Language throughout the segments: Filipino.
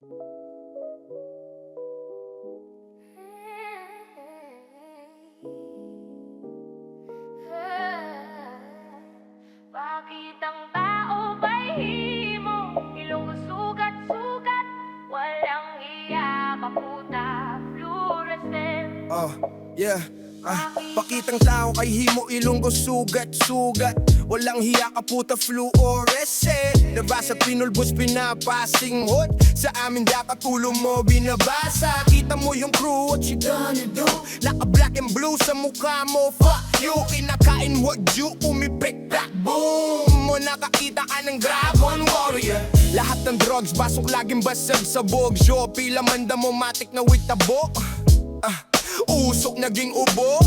Bakit ang tao ba'y himo? Ilong sugat-sugat, walang iya, kaputa, fluorescent. Yeah. Pakitang tao kay himo, ilong ko sugat-sugat, walang hiya, kaputa, fluorescent. Nabasa pinulbos, pinapasing hot, sa amin dapat ulo mo binabasa. Kita mo yung crew, what you gonna do? Naka black and blue sa mukha mo, fuck you. Kinakain wagyu, umipik black boom mo, nakakita ka ng Dragon Warrior. Lahat ng drugs, basok laging basag sa bogyo. Pila manda mo, matik na witabo. Usok naging ubo.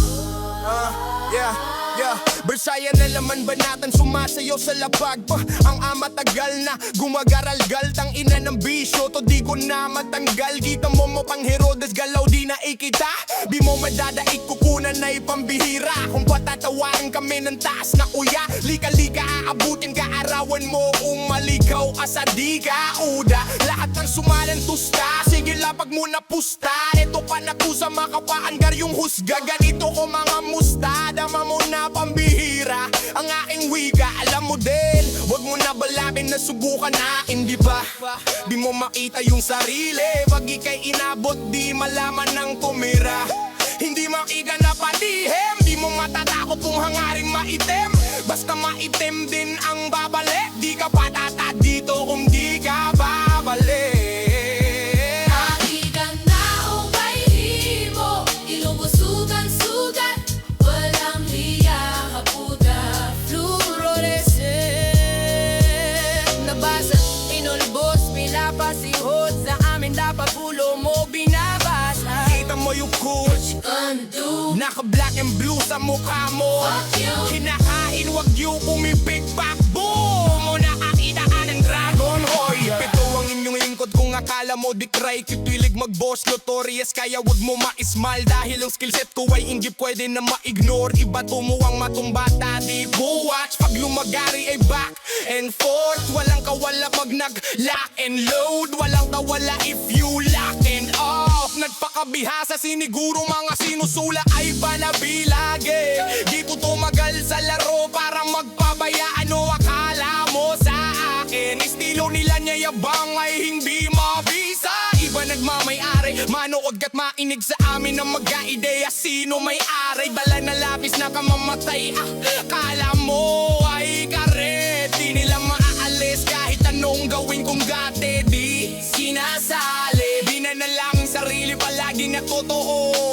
Bersaya na laman banatan, sumasayaw sa lapag pa. Ang ama tagal na gumagaral-gal, tang ina ng bisyo, to di ko na matanggal. Kita mo mo pang Herodes, galaw di na ikita. Di mo madadaig, kukunan na ipambihira. Kung patatawain kami ng taas na kuya, lika-lika aabutin ka, arawan mo umalikaw ka sa di ka uda. Lahat ng sumalan tusta, sige lapag mo na pusta. Ito pa na ko sa makapaangar yung husga. Ganito ko mga musta, dama mo na pambihira ang aking wika. Alam mo din, wag mo na balabin na subukan akin, di ba? Di mo makita yung sarili, pag ika'y inabot, di malaman ng tumira. Hindi makiga na palihim, di mo matatakot kung hangaring maitim. Basta maitim din ang babalik, di ka patata dito kung di ka babalik. Pasihod sa amin, dapat ulo mo binabasa. Kita mo yung cool, what you gonna do? Naka black and blue sa mukha mo, fuck you. Kinakain wagyu, pumipik back boom mo, nakakita ka ng Dragon Warrior. Ito ang inyong lingkod, kung akala mo di cry, kitilig mag-boss notorious. Kaya wag mo ma-smile, dahil ang skillset ko ay hindi pwede na ma-ignore. Iba tumuwang matumbata, di buwatch. Pag lumagari ay back and forth, walang kawala pag nag-lock and load. Walang kawala if you lock and off. Nagpakabihasa, siniguro mga sinusula ay panabilage. Di ko tumagal sa laro para magpabaya. Ano akala mo sa akin? Estilo nila niya yabang ay hindi mabisa. Iba nagmamay-ari, manood ka't mainig sa amin na magka-ideya. Sino may-ari? Dala na lapis na kamamatay. Kala mo ay karet, di nila maaalis kahit anong gawin kong gati. Di sinasali, binanalang sarili palagi na totoo.